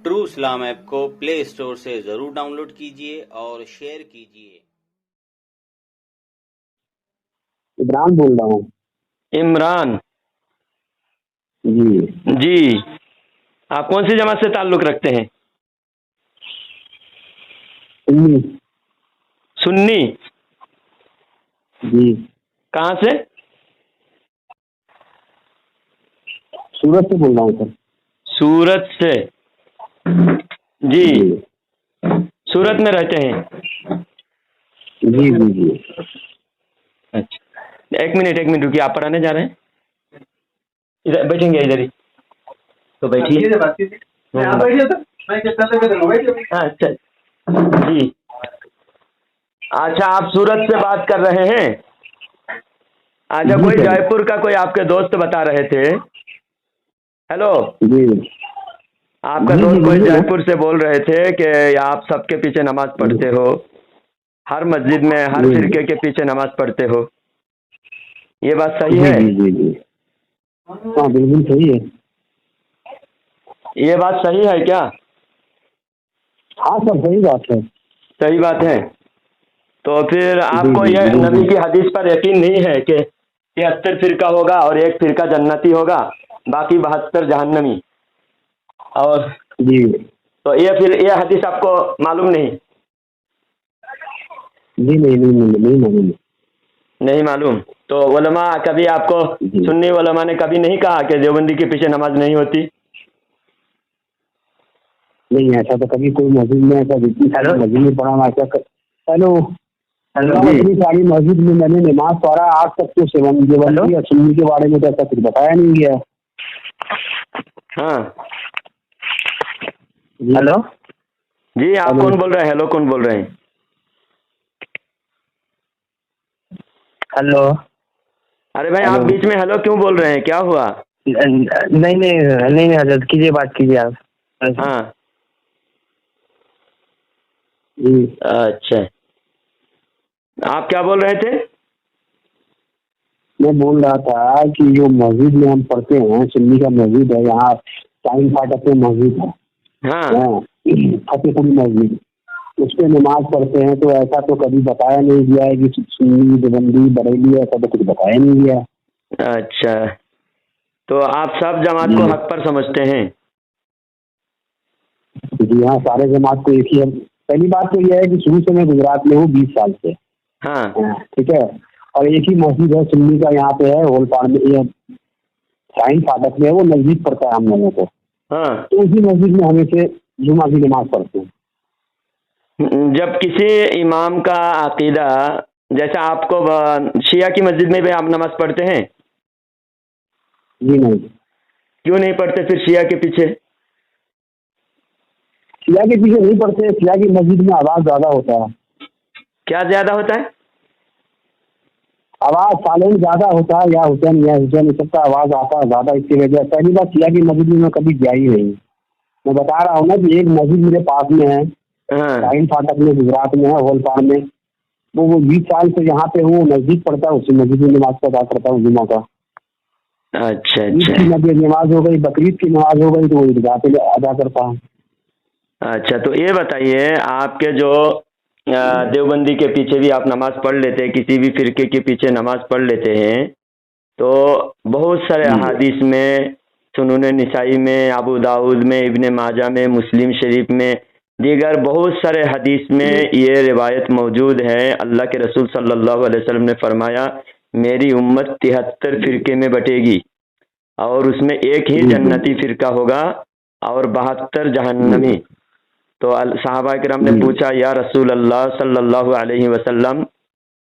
True Islam app کو پلے store سے ضرور ڈاؤن لوڈ کیجیے اور شیئر کیجیے۔ عمران بول رہا ہوں۔ عمران جی، آپ کون سی جماعت سے تعلق رکھتے ہیں؟ سنی جی۔ کہاں سے؟ سورت سے بول رہا ہوں سر۔ سورت سے جی، سورت میں رہتے ہیں؟ جی جی جی۔ اچھا، ایک منٹ رکیے، آپ پڑھانے جا رہے ہیں؟ ادھر بیٹھیں گے، ادھر ہی تو بیٹھیے۔ اچھا جی، اچھا آپ سورت سے بات کر رہے ہیں؟ اچھا، کوئی جے پور کا کوئی آپ کے دوست بتا رہے تھے۔ ہیلو جی، آپ کا دوست کوئی جے پور سے بول رہے تھے کہ آپ سب کے پیچھے نماز پڑھتے ہو، ہر مسجد میں ہر فرقے کے پیچھے نماز پڑھتے ہو، یہ بات صحیح ہے؟ جی جی، ہاں بالکل صحیح ہے۔ یہ بات صحیح ہے کیا؟ ہاں سر، صحیح بات ہے۔ صحیح بات ہے، تو پھر آپ کو یہ نبی کی حدیث پر یقین نہیں ہے کہ 73 فرقہ ہوگا اور ایک فرقہ جنتی ہوگا، باقی 72 جہنمی؟ اور جی تو یہ حدیث آپ کو معلوم نہیں؟ جی نہیں معلوم؟ تو علماء کبھی آپ کو، سنی علماء نے کبھی نہیں کہا کہ دیوبندی کے پیچھے نماز نہیں ہوتی؟ نہیں، ایسا تو کبھی کوئی مسجد میں ایسا مسجد میں پڑھا ایسا۔ ہیلو، ساری مسجد میں میں نے نماز پڑھا، آج تک تو دیوبندی یا سنی کے بارے میں تو ایسا کچھ بتایا نہیں گیا۔ ہاں ہیلو جی، آپ کون بول رہے ہیں؟ ہیلو کون بول رہے ہیں؟ ہیلو، ارے بھائی آپ بیچ میں ہیلو کیوں بول رہے ہیں؟ کیا ہوا؟ نہیں حضرت، کیجیے، بات کیجیے آپ۔ ہاں جی اچھا، آپ کیا بول رہے تھے؟ میں بول رہا تھا کہ جو مسجد میں ہم پڑھتے ہیں، سنی کا مسجد ہے، یہاں ٹائم فاٹک میں مسجد ہے، ہاں فتح پوری مسجد، اس پہ نماز پڑھتے ہیں، تو ایسا تو کبھی بتایا نہیں گیا ہے کہ سنی دیوبندی بریلی، ایسا تو کچھ بتایا نہیں گیا۔ اچھا، تو آپ سب جماعت کو حق پر سمجھتے ہیں؟ جی ہاں، سارے جماعت کو ایک ہی ہے۔ پہلی بات تو یہ ہے کہ شروع سے میں گجرات میں ہوں 20 سال سے، ہاں ٹھیک ہے، اور ایک ہی مسجد ہے سنی کا، یہاں پہ ہے ہولپاڑ میں، ٹائم فاٹک میں، وہ نزدیک پڑتا ہے ہم لوگوں کو، ہاں۔ تو اسی مسجد میں ہمیشہ جمعہ کی نماز پڑھتے ہیں۔ جب کسی امام کا عقیدہ، جیسا آپ کو شیعہ کی مسجد میں بھی آپ نماز پڑھتے ہیں؟ جی نہیں۔ کیوں نہیں پڑھتے پھر شیعہ کے پیچھے؟ شیعہ کے پیچھے نہیں پڑھتے، شیعہ کی مسجد میں آواز زیادہ ہوتا ہے۔ کیا زیادہ ہوتا ہے؟ آواز سالن زیادہ ہوتا ہے، یا حسین سب کا آواز آتا ہے زیادہ، اس کی وجہ۔ پہلی بات، شیعہ کی مسجد میں کبھی گیا ہی نہیں، میں بتا رہا ہوں نا کہ ایک مسجد میرے پاس میں ہے، ٹائم فاٹک میں، گجرات میں ہے، ہولپاڑ میں، وہ 20 سال سے یہاں پہ ہوں، نزدیک پڑتا ہے، اسی مسجد میں نماز ادا کرتا ہوں جمعہ کا۔ اچھا عید اچھا کی نماز ہو گئی، بقرعید کی نماز ہو گئی، تو وہ عیدگاہ پہ ادا کرتا ہوں۔ اچھا، تو یہ بتائیے، آپ کے جو دیوبندی کے پیچھے بھی آپ نماز پڑھ لیتے ہیں، کسی بھی فرقے کے پیچھے نماز پڑھ لیتے ہیں، تو بہت سارے احادیث میں، سنن نسائی میں، ابو داؤد میں، ابن ماجہ میں، مسلم شریف میں، دیگر بہت سارے حدیث میں یہ روایت موجود ہے۔ اللہ کے رسول صلی اللہ علیہ وسلم نے فرمایا، میری امت 73 فرقے میں بٹے گی، اور اس میں ایک ہی جنتی فرقہ ہوگا اور 72 جہنمی۔ تو صحابہ کرام نے پوچھا، یا رسول اللہ صلی اللہ علیہ وسلم،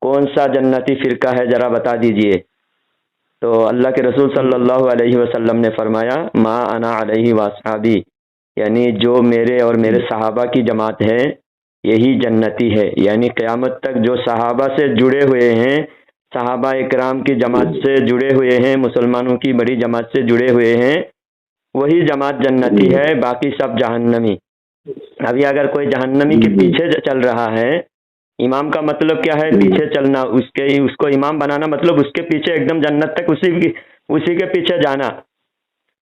کون سا جنتی فرقہ ہے، ذرا بتا دیجئے۔ تو اللہ کے رسول صلی اللہ علیہ وسلم نے فرمایا، ما انا علیہ واصحابی، یعنی جو میرے اور میرے صحابہ کی جماعت ہے یہی جنتی ہے۔ یعنی قیامت تک جو صحابہ سے جڑے ہوئے ہیں، صحابہ اکرام کی جماعت سے جڑے ہوئے ہیں، مسلمانوں کی بڑی جماعت سے جڑے ہوئے ہیں، وہی جماعت جنتی ہے، باقی سب جہنمی۔ ابھی اگر کوئی جہنمی کے پیچھے چل رہا ہے، امام کا مطلب کیا ہے؟ پیچھے چلنا، اس کو امام بنانا، مطلب اس کے پیچھے ایک دم جنت تک اسی کے پیچھے جانا۔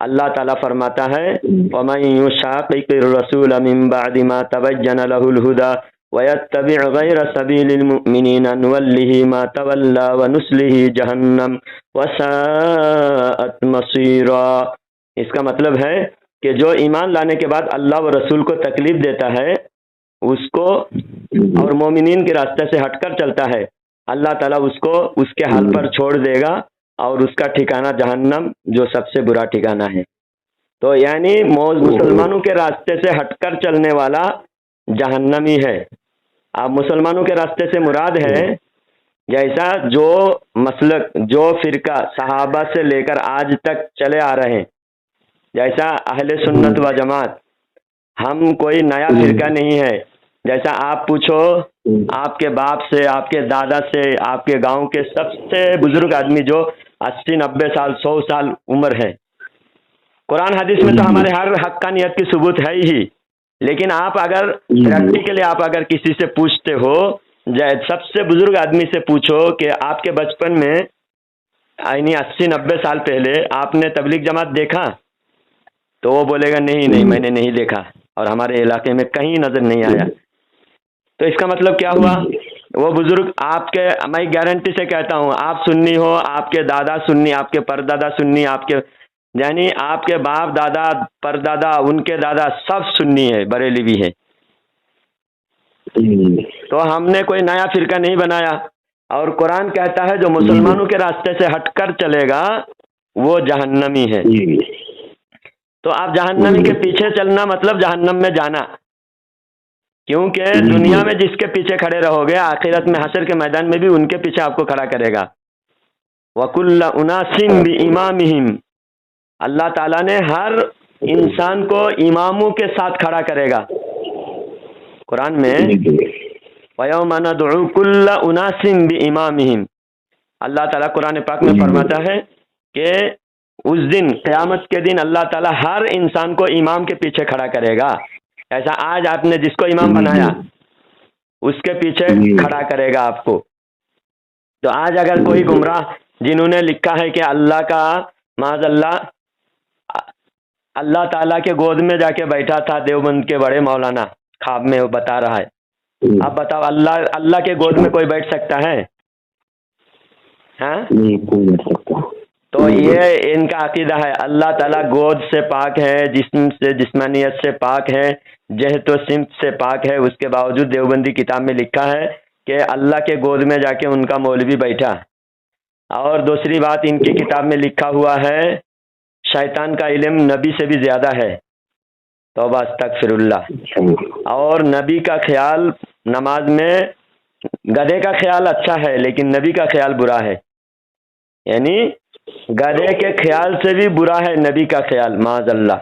اللہ تعالیٰ فرماتا ہے وَمَن يُشَاقِقِ الرَّسُولَ مِن بَعْدِ مَا تَبَيَّنَ لَهُ الْهُدَى وَيَتَّبِعْ غَيْرَ سَبِيلِ الْمُؤْمِنِينَ نُوَلِّهِ مَا تَوَلَّى وَنُصْلِهِ جَهَنَّمَ وَسَاءَتْ مَصِيرًا۔ اس کا مطلب ہے کہ جو ایمان لانے کے بعد اللہ و رسول کو تکلیف دیتا ہے اس کو اور مومنین کے راستے سے ہٹ کر چلتا ہے، اللہ تعالیٰ اس کو اس کے حال پر چھوڑ دے گا اور اس کا ٹھکانہ جہنم جو سب سے برا ٹھکانہ ہے۔ تو یعنی مسلمانوں کے راستے سے ہٹ کر چلنے والا جہنمی ہے۔ اب مسلمانوں کے راستے سے مراد ہے جیسا جو مسلک جو فرقہ صحابہ سے لے کر آج تک چلے آ رہے ہیں، جیسا اہل سنت و جماعت، ہم کوئی نیا فرقہ نہیں ہے۔ جیسا آپ پوچھو آپ کے باپ سے، آپ کے دادا سے، آپ کے گاؤں کے سب سے بزرگ آدمی جو 80-90 سال 100 سال عمر ہے، قرآن حدیث میں تو ہمارے ہر حقانیت کی ثبوت ہے ہی، لیکن آپ اگر پریکٹیکلی آپ اگر کسی سے پوچھتے ہو، سب سے بزرگ آدمی سے پوچھو کہ آپ کے بچپن میں یعنی 80-90 سال پہلے آپ نے تبلیغ جماعت دیکھا، تو وہ بولے گا نہیں میں نے نہیں دیکھا اور ہمارے علاقے میں کہیں نظر نہیں آیا۔ تو اس کا مطلب کیا ہوا؟ وہ بزرگ آپ کے، میں گارنٹی سے کہتا ہوں، آپ سنی ہو، آپ کے دادا سنی، آپ کے پردادا سنی، آپ کے یعنی آپ کے باپ دادا پردادا ان کے دادا سب سنی ہے، بریلوی ہے۔ تو ہم نے کوئی نیا فرقہ نہیں بنایا، اور قرآن کہتا ہے جو مسلمانوں کے راستے سے ہٹ کر چلے گا وہ جہنمی ہے۔ تو آپ جہنمی کے پیچھے چلنا مطلب جہنم میں جانا، کیونکہ دنیا میں جس کے پیچھے کھڑے رہو گے آخرت میں حشر کے میدان میں بھی ان کے پیچھے آپ کو کھڑا کرے گا۔ وَكُلَّ أُنَاسٍ بِإِمَامِهِمْ، اللہ تعالیٰ نے ہر انسان کو اماموں کے ساتھ کھڑا کرے گا۔ قرآن میں وَيَوْمَ نَدْعُو كُلَّ أُنَاسٍ بِإِمَامِهِمْ، اللہ تعالیٰ قرآن پاک میں فرماتا ہے کہ اس دن قیامت کے دن اللہ تعالیٰ ہر انسان کو امام کے پیچھے کھڑا کرے گا۔ ایسا آج آپ نے جس کو امام بنایا اس کے پیچھے کھڑا کرے گا آپ کو۔ تو آج اگر کوئی گمراہ جنہوں نے لکھا ہے کہ اللہ کا معاذ اللہ تعالیٰ کے گود میں جا کے بیٹھا تھا، دیوبند کے بڑے مولانا خواب میں وہ بتا رہا ہے، اب بتاؤ اللہ کے گود میں کوئی بیٹھ سکتا ہے؟ ہاں، تو یہ ان کا عقیدہ ہے اللہ تعالیٰ گود سے پاک ہے، جسم سے جسمانیت سے پاک ہے، جہت و سمت سے پاک ہے۔ اس کے باوجود دیوبندی کتاب میں لکھا ہے کہ اللہ کے گود میں جا کے ان کا مولوی بیٹھا۔ اور دوسری بات ان کی کتاب میں لکھا ہوا ہے شیطان کا علم نبی سے بھی زیادہ ہے، توبہ استغفر اللہ۔ اور نبی کا خیال نماز میں، گدھے کا خیال اچھا ہے لیکن نبی کا خیال برا ہے، یعنی گدھے کے خیال سے بھی برا ہے نبی کا خیال، معاذ اللہ۔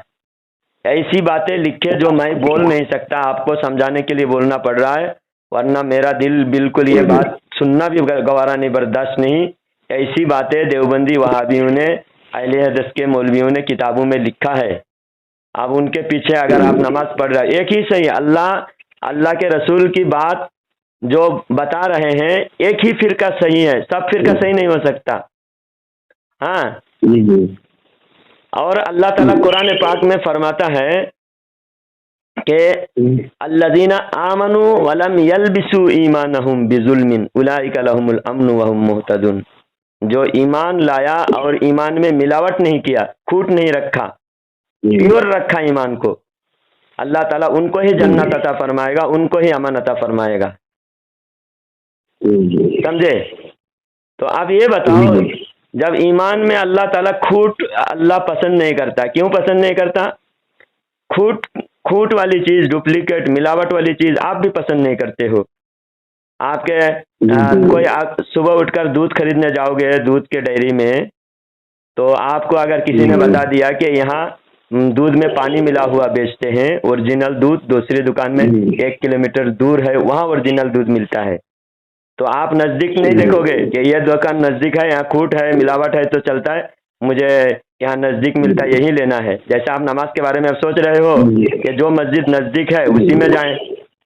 ایسی باتیں لکھے جو میں بول نہیں سکتا، آپ کو سمجھانے کے لیے بولنا پڑ رہا ہے، ورنہ میرا دل بالکل یہ بات سننا بھی گوارا نہیں، برداشت نہیں۔ ایسی باتیں دیوبندی وہابیوں نے، اہل حدیث کے مولویوں نے کتابوں میں لکھا ہے۔ اب ان کے پیچھے اگر آپ نماز پڑھ رہے، ایک ہی صحیح، اللہ کے رسول کی بات جو بتا رہے ہیں ایک ہی فرقہ صحیح ہے، سب فرقہ صحیح نہیں ہو سکتا۔ ہاں، اور اللہ تعالیٰ قرآن پاک میں فرماتا ہے کہ الذین آمنوا ولم یلبسوا ایمانہم بظلم اولئک لہم الامن وہم مہتدون، جو ایمان لایا اور ایمان میں ملاوٹ نہیں کیا، کھوٹ نہیں رکھا، پیور رکھا ایمان کو، اللہ تعالیٰ ان کو ہی جنت عطا فرمائے گا، ان کو ہی امن عطا فرمائے گا۔ سمجھے؟ تو آپ یہ بتاؤ، جب ایمان میں اللہ تعالیٰ کھوٹ اللہ پسند نہیں کرتا، کیوں پسند نہیں کرتا؟ کھوٹ والی چیز، ڈپلیکیٹ، ملاوٹ والی چیز آپ بھی پسند نہیں کرتے ہو۔ آپ کے کوئی آپ صبح اٹھ کر دودھ خریدنے جاؤ گے دودھ کے ڈیری میں، تو آپ کو اگر کسی نے بتا دیا کہ یہاں دودھ میں پانی ملا ہوا بیچتے ہیں، اوریجنل دودھ دوسری دکان میں 1 کلومیٹر دور ہے وہاں اوریجنل دودھ ملتا ہے، تو آپ نزدیک نہیں دیکھو گے کہ یہ دکان نزدیک ہے، یہاں کھوٹ ہے ملاوٹ ہے تو چلتا ہے، مجھے یہاں نزدیک ملتا ہے یہی لینا ہے۔ جیسے آپ نماز کے بارے میں اب سوچ رہے ہو کہ جو مسجد نزدیک ہے اسی میں جائیں،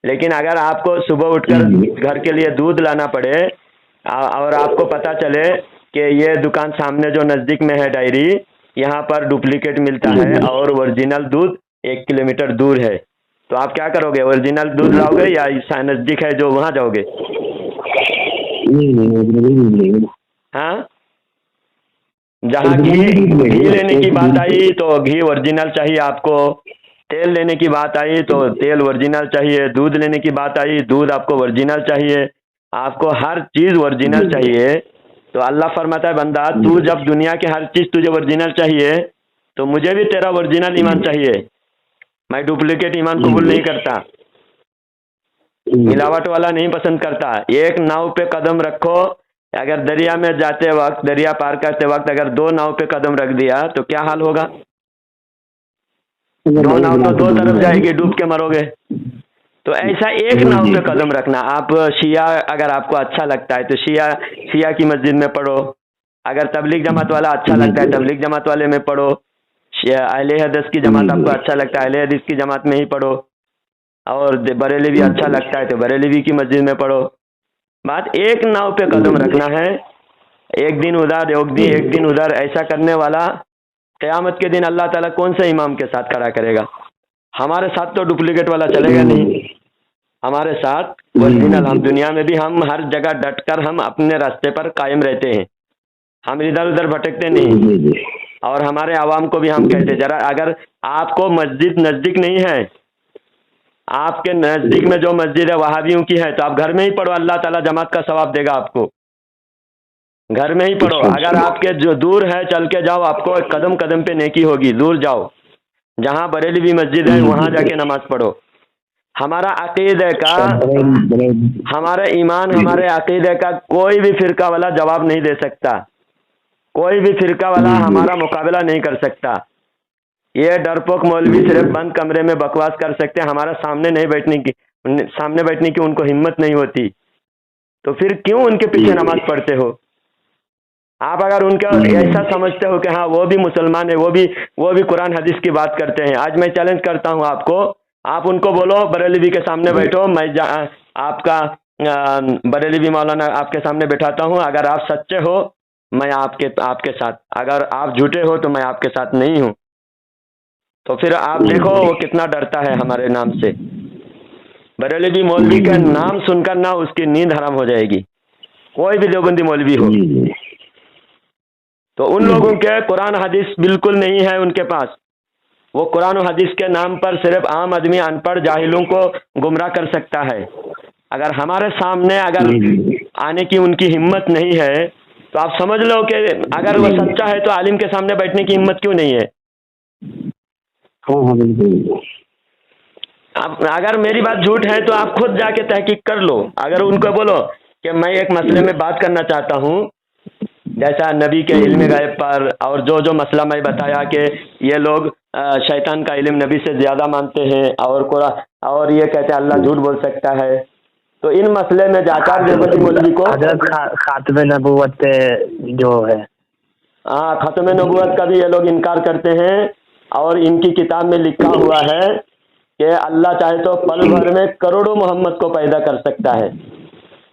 لیکن اگر آپ کو صبح اٹھ کر گھر کے لیے دودھ لانا پڑے اور آپ کو پتہ چلے کہ یہ دکان سامنے جو نزدیک میں ہے ڈائری، یہاں پر ڈپلیکیٹ ملتا ہے اور اوریجنل دودھ 1 کلومیٹر دور ہے، تو آپ کیا کرو گے؟ اوریجنل دودھ لاؤ گے یا نزدیک ہے جو وہاں جاؤ گے؟ ہاں، جہاں گھی لینے کی بات آئی تو گھی اوریجنل چاہیے آپ کو، تیل لینے کی بات آئی تو تیل اوریجنل چاہیے، دودھ لینے کی بات آئی دودھ آپ کو اوریجنل چاہیے، آپ کو ہر چیز اوریجنل چاہیے۔ تو اللہ فرماتا ہے بندہ تو جب دنیا کے ہر چیز تجھے اوریجنل چاہیے تو مجھے بھی تیرا اوریجنل ایمان چاہیے، میں ڈپلیکیٹ ایمان قبول نہیں کرتا، ملاوٹ والا نہیں پسند کرتا۔ ایک ناؤ پہ قدم رکھو، اگر دریا میں جاتے وقت، دریا پار کرتے وقت اگر 2 ناؤ پہ قدم رکھ دیا تو کیا حال ہوگا؟ 2 ناؤ تو 2 طرف جائے گی، ڈوب کے مرو گے۔ تو ایسا ایک ناؤ پہ قدم رکھنا۔ آپ شیعہ اگر آپ کو اچھا لگتا ہے تو شیعہ کی مسجد میں پڑھو، اگر تبلیغ جماعت والا اچھا لگتا ہے تبلیغ جماعت والے میں پڑھو، اہل حدیث کی جماعت آپ کو اچھا لگتا ہے اہل حدیث کی جماعت میں ہی پڑھو، اور بریلوی اچھا لگتا ہے تو بریلوی کی مسجد میں پڑھو۔ بات ایک ناؤ پہ قدم رکھنا ہے، ایک دن ادھر ایک دن ادھر، ایسا کرنے والا قیامت کے دن اللہ تعالیٰ کون سے امام کے ساتھ کھڑا کرے گا؟ ہمارے ساتھ تو ڈپلیکیٹ والا چلے گا نہیں، ہمارے ساتھ اوریجنل۔ ہم دنیا میں بھی ہم ہر جگہ ڈٹ کر ہم اپنے راستے پر قائم رہتے ہیں، ہم ادھر ادھر بھٹکتے نہیں، اور ہمارے عوام کو بھی ہم کہتے ذرا اگر آپ کو مسجد نزدیک نہیں ہے، آپ کے نزدیک میں جو مسجد ہے وہابیوں کی ہے تو آپ گھر میں ہی پڑھو، اللہ تعالیٰ جماعت کا ثواب دے گا آپ کو، گھر میں ہی پڑھو۔ اگر آپ کے جو دور ہے چل کے جاؤ، آپ کو قدم قدم پہ نیکی ہوگی، دور جاؤ، جہاں بریلوی مسجد ہے وہاں جا کے نماز پڑھو۔ ہمارا عقیدے کا، ہمارا ایمان، ہمارے عقیدے کا کوئی بھی فرقہ والا جواب نہیں دے سکتا، کوئی بھی فرقہ والا ہمارا مقابلہ نہیں کر سکتا۔ یہ ڈرپوک مولوی صرف بند کمرے میں بکواس کر سکتے ہیں، ہمارا سامنے بیٹھنے کی ان کو ہمت نہیں ہوتی، تو پھر کیوں ان کے پیچھے نماز پڑھتے ہو؟ آپ اگر ان کا ایسا سمجھتے ہو کہ ہاں وہ بھی مسلمان ہے، وہ بھی قرآن حدیث کی بات کرتے ہیں، آج میں چیلنج کرتا ہوں آپ کو، آپ ان کو بولو بریلوی کے سامنے بیٹھو، میں آپ کا بریلوی مولانا آپ کے سامنے بٹھاتا ہوں، اگر آپ سچے ہو میں آپ کے ساتھ، اگر آپ جھوٹے ہو تو میں آپ کے ساتھ نہیں ہوں۔ تو پھر آپ دیکھو وہ کتنا ڈرتا ہے ہمارے نام سے۔ بریلوی مولوی کا نام سن کر نہ اس کی نیند حرام ہو جائے گی، کوئی بھی دیوبندی مولوی ہو۔ تو ان لوگوں کے قرآن حدیث بالکل نہیں ہے ان کے پاس، وہ قرآن و حدیث کے نام پر صرف عام آدمی ان پڑھ جاہلوں کو گمراہ کر سکتا ہے۔ اگر ہمارے سامنے اگر آنے کی ان کی ہمت نہیں ہے تو آپ سمجھ لو کہ اگر وہ سچا ہے تو عالم کے سامنے بیٹھنے کی ہمت کیوں نہیں ہے؟ اگر میری بات جھوٹ ہے تو آپ خود جا کے تحقیق کر لو، اگر ان کو بولو کہ میں ایک مسئلے میں بات کرنا چاہتا ہوں، جیسا نبی کے علم غیب پر، اور جو مسئلہ میں بتایا کہ یہ لوگ شیطان کا علم نبی سے زیادہ مانتے ہیں، اور یہ کہتے ہیں اللہ جھوٹ بول سکتا ہے، تو ان مسئلے میں جا کر دیوبندی مولوی کو خاتم نبوت جو ہے، ہاں ختم نبوت کا بھی یہ لوگ انکار کرتے ہیں، اور ان کی کتاب میں لکھا ہوا ہے کہ اللہ چاہے تو پل بھر میں کروڑوں محمد کو پیدا کر سکتا ہے،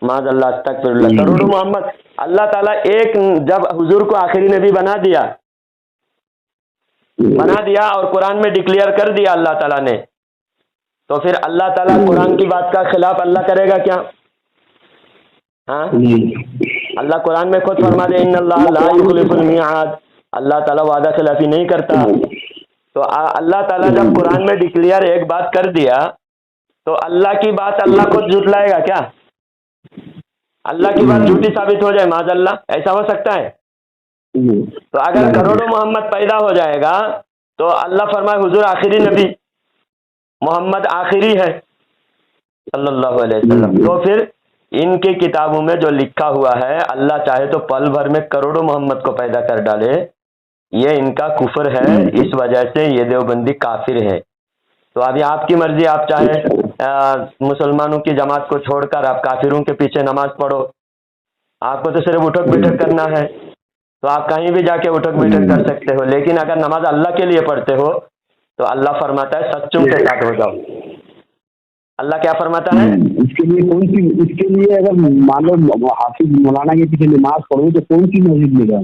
معاذ اللہ استغفر اللہ، کروڑوں محمد۔ اللہ تعالیٰ ایک جب حضور کو آخری نبی بنا دیا اور قرآن میں ڈکلیئر کر دیا اللہ تعالیٰ نے، تو پھر اللہ تعالیٰ قرآن کی بات کا خلاف اللہ کرے گا کیا؟ ہاں، اللہ قرآن میں خود فرما دے ان اللہ لا یخلف المیعاد، اللہ تعالیٰ وعدہ خلافی نہیں کرتا۔ تو اللہ تعالیٰ جب قرآن میں ڈکلیئر ایک بات کر دیا تو اللہ کی بات اللہ خود جھٹلائے گا کیا؟ اللہ کی بات جھوٹی ثابت ہو جائے معاذ اللہ، ایسا ہو سکتا ہے؟ تو اگر کروڑوں محمد پیدا ہو جائے گا تو اللہ فرمائے حضور آخری نبی، محمد آخری ہے صلی اللہ علیہ وسلم، تو پھر ان کی کتابوں میں جو لکھا ہوا ہے اللہ چاہے تو پل بھر میں کروڑوں محمد کو پیدا کر ڈالے، یہ ان کا کفر ہے، اس وجہ سے یہ دیوبندی کافر ہے۔ تو ابھی آپ کی مرضی، آپ چاہے مسلمانوں کی جماعت کو چھوڑ کر آپ کافروں کے پیچھے نماز پڑھو، آپ کو تو صرف اٹھک بیٹھک کرنا ہے تو آپ کہیں بھی جا کے اٹھک بیٹھک کر سکتے ہو، لیکن اگر نماز اللہ کے لیے پڑھتے ہو تو اللہ فرماتا ہے سچوں کے ساتھ ہو جاؤ۔ اللہ کیا فرماتا ہے؟ اس کے لیے اگر مان لو حافظ مولانا کے پیچھے نماز پڑھو تو کون سی مسجد میں جاؤ؟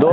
2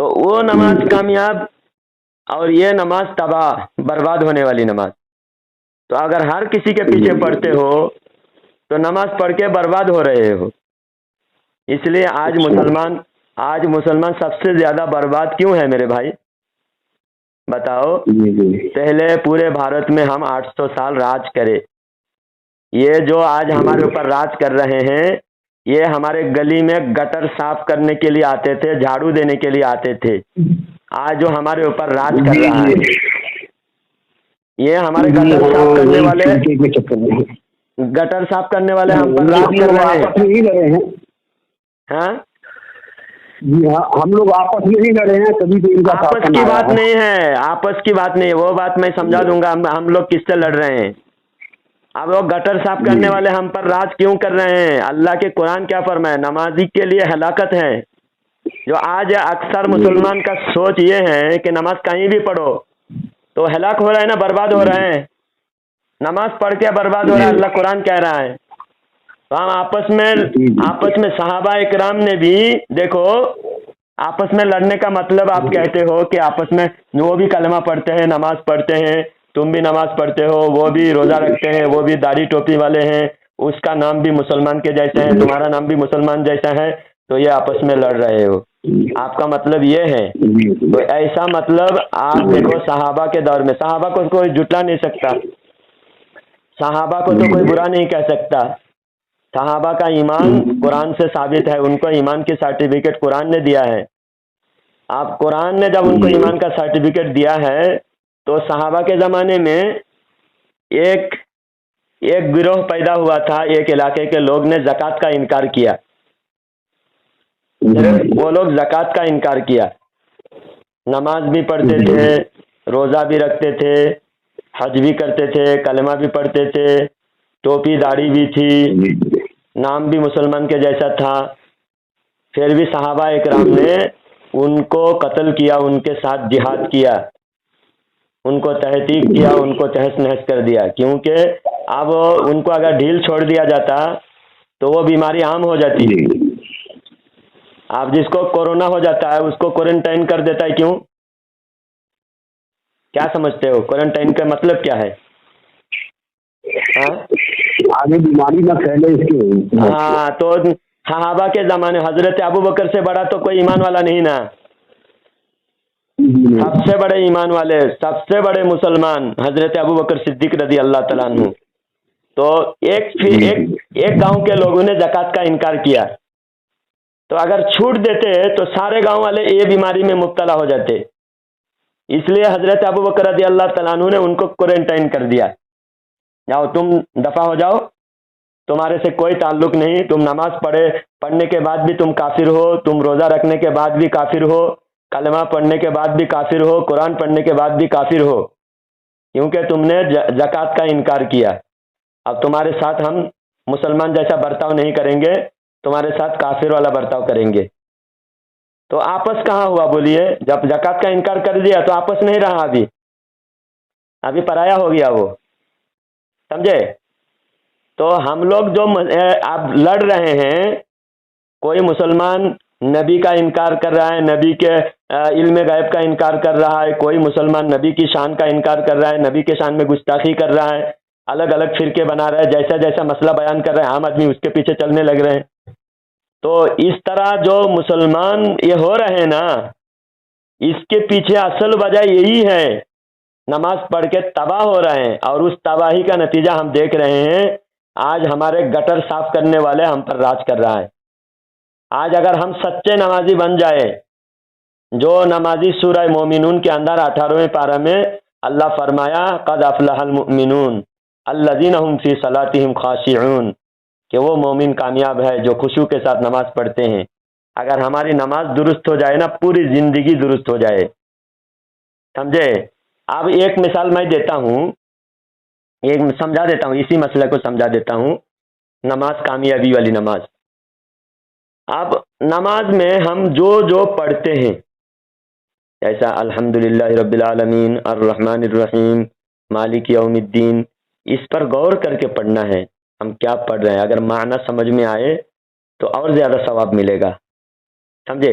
تو وہ نماز کامیاب اور یہ نماز تباہ برباد ہونے والی نماز. تو اگر ہر کسی کے پیچھے پڑھتے ہو تو نماز پڑھ کے برباد ہو رہے ہو. اس لیے آج مسلمان سب سے زیادہ برباد کیوں ہے میرے بھائی؟ بتاؤ. پہلے پورے بھارت میں ہم 800 سال راج کرے. یہ جو آج ہمارے اوپر راج کر رہے ہیں یہ ہمارے گلی میں گٹر صاف کرنے کے لیے آتے تھے, جھاڑو دینے کے لیے آتے تھے. آج جو ہمارے اوپر راج کر رہا ہے یہ ہمارے گٹر صاف کرنے والے ہم پر راج کر رہے ہیں. ہاں جی ہاں, ہم لوگ آپس میں ہی لڑے ہیں, تبھی تو ان کا آپس کی بات نہیں ہے, آپس کی بات نہیں ہے, وہ بات میں سمجھا دوں گا ہم لوگ کس سے لڑ رہے ہیں. اب وہ گٹر صاف کرنے والے ہم پر راج کیوں کر رہے ہیں؟ اللہ کے قرآن کیا فرمائے؟ نمازی کے لیے ہلاکت ہے. جو آج اکثر مسلمان کا سوچ یہ ہے کہ نماز کہیں بھی پڑھو تو ہلاک ہو رہا ہے نا, برباد ہو رہے ہیں. نماز پڑھ کے برباد ہو رہا ہے, اللہ قرآن کہہ رہا ہے. تو ہم آپس میں صحابہ اکرام نے بھی دیکھو, آپس میں لڑنے کا مطلب آپ کہتے ہو کہ آپس میں وہ بھی کلمہ پڑھتے ہیں, نماز پڑھتے ہیں, تم بھی نماز پڑھتے ہو, وہ بھی روزہ رکھتے ہیں, وہ بھی داڑھی ٹوپی والے ہیں, اس کا نام بھی مسلمان کے جیسا ہے, تمہارا نام بھی مسلمان جیسا ہے, تو یہ آپس میں لڑ رہے ہو. آپ کا مطلب یہ ہے. تو ایسا مطلب آپ دیکھو صحابہ کے دور میں, صحابہ کو کوئی جھٹلا نہیں سکتا, صحابہ کو تو کوئی برا نہیں کہہ سکتا. صحابہ کا ایمان قرآن سے ثابت ہے, ان کو ایمان کی سرٹیفکیٹ قرآن نے دیا ہے. آپ قرآن نے جب ان کو ایمان کا سرٹیفکیٹ دیا ہے تو صحابہ کے زمانے میں ایک گروہ پیدا ہوا تھا, ایک علاقے کے لوگ نے زکوٰۃ کا انکار کیا. وہ لوگ زکوٰۃ کا انکار کیا, نماز بھی پڑھتے تھے, روزہ بھی رکھتے تھے, حج بھی کرتے تھے, کلمہ بھی پڑھتے تھے, ٹوپی داڑھی بھی تھی, نام بھی مسلمان کے جیسا تھا. پھر بھی صحابہ اکرام نے ان کو قتل کیا, ان کے ساتھ جہاد کیا, ان کو تحقیق کیا, ان کو تہس نہس کر دیا. کیونکہ اب ان کو اگر ڈھیل چھوڑ دیا جاتا تو وہ بیماری عام ہو جاتی. آپ جس کو کورونا ہو جاتا ہے اس کو کوارنٹائن کر دیتا ہے, کیوں؟ کیا سمجھتے ہو کوارنٹائن کا مطلب کیا ہے؟ آگے بیماری نہ پھیلے اس کے. ہاں, تو صحابہ کے زمانے حضرت ابو بکر سے بڑا تو کوئی ایمان والا نہیں نا. سب سے بڑے ایمان والے, سب سے بڑے مسلمان حضرت ابو بکر صدیق رضی اللہ تعالیٰ عنہ. تو ایک گاؤں کے لوگوں نے زکوٰۃ کا انکار کیا, تو اگر چھوٹ دیتے تو سارے گاؤں والے یہ بیماری میں مبتلا ہو جاتے. اس لیے حضرت ابو بکر رضی اللہ تعالیٰ عنہ نے ان کو کوارنٹائن کر دیا, جاؤ تم دفع ہو جاؤ, تمہارے سے کوئی تعلق نہیں. تم نماز پڑھنے کے بعد بھی تم کافر ہو, تم روزہ رکھنے کے بعد بھی کافر ہو, کلمہ پڑھنے کے بعد بھی کافر ہو, قرآن پڑھنے کے بعد بھی کافر ہو, کیونکہ تم نے زکوٰۃ کا انکار کیا. اب تمہارے ساتھ ہم مسلمان جیسا برتاؤ نہیں کریں گے, تمہارے ساتھ کافر والا برتاؤ کریں گے. تو آپس کہاں ہوا بولیے؟ جب زکوٰۃ کا انکار کر دیا تو آپس نہیں رہا, ابھی پرایا ہو گیا وہ, سمجھے؟ تو ہم لوگ جو اب لڑ رہے ہیں, کوئی مسلمان نبی کا انکار کر رہا ہے, نبی کے علم غیب کا انکار کر رہا ہے, کوئی مسلمان نبی کی شان کا انکار کر رہا ہے, نبی کے شان میں گستاخی کر رہا ہے, الگ الگ فرقے بنا رہا ہے, جیسا جیسا مسئلہ بیان کر رہے ہیں عام آدمی اس کے پیچھے چلنے لگ رہے ہیں. تو اس طرح جو مسلمان یہ ہو رہے ہیں نا, اس کے پیچھے اصل وجہ یہی ہے, نماز پڑھ کے تباہ ہو رہے ہیں, اور اس تباہی کا نتیجہ ہم دیکھ رہے ہیں. آج ہمارے گٹر صاف کرنے والے ہم پر راج کر رہا ہے. آج اگر ہم سچے نمازی بن جائے, جو نمازی سورہ مومنون کے اندر 18ویں پارہ میں اللہ فرمایا قد افلح المؤمنون الذین هم فی صلاتهم خاشعون, کہ وہ مومن کامیاب ہے جو خشوع کے ساتھ نماز پڑھتے ہیں. اگر ہماری نماز درست ہو جائے نا, پوری زندگی درست ہو جائے, سمجھے؟ اب ایک مثال میں دیتا ہوں, ایک سمجھا دیتا ہوں, اسی مسئلے کو سمجھا دیتا ہوں. نماز کامیابی والی نماز. اب نماز میں ہم جو پڑھتے ہیں, ایسا الحمدللہ رب العالمین الرحمن الرحیم مالک یوم الدین, اس پر غور کر کے پڑھنا ہے ہم کیا پڑھ رہے ہیں. اگر معنی سمجھ میں آئے تو اور زیادہ ثواب ملے گا, سمجھے؟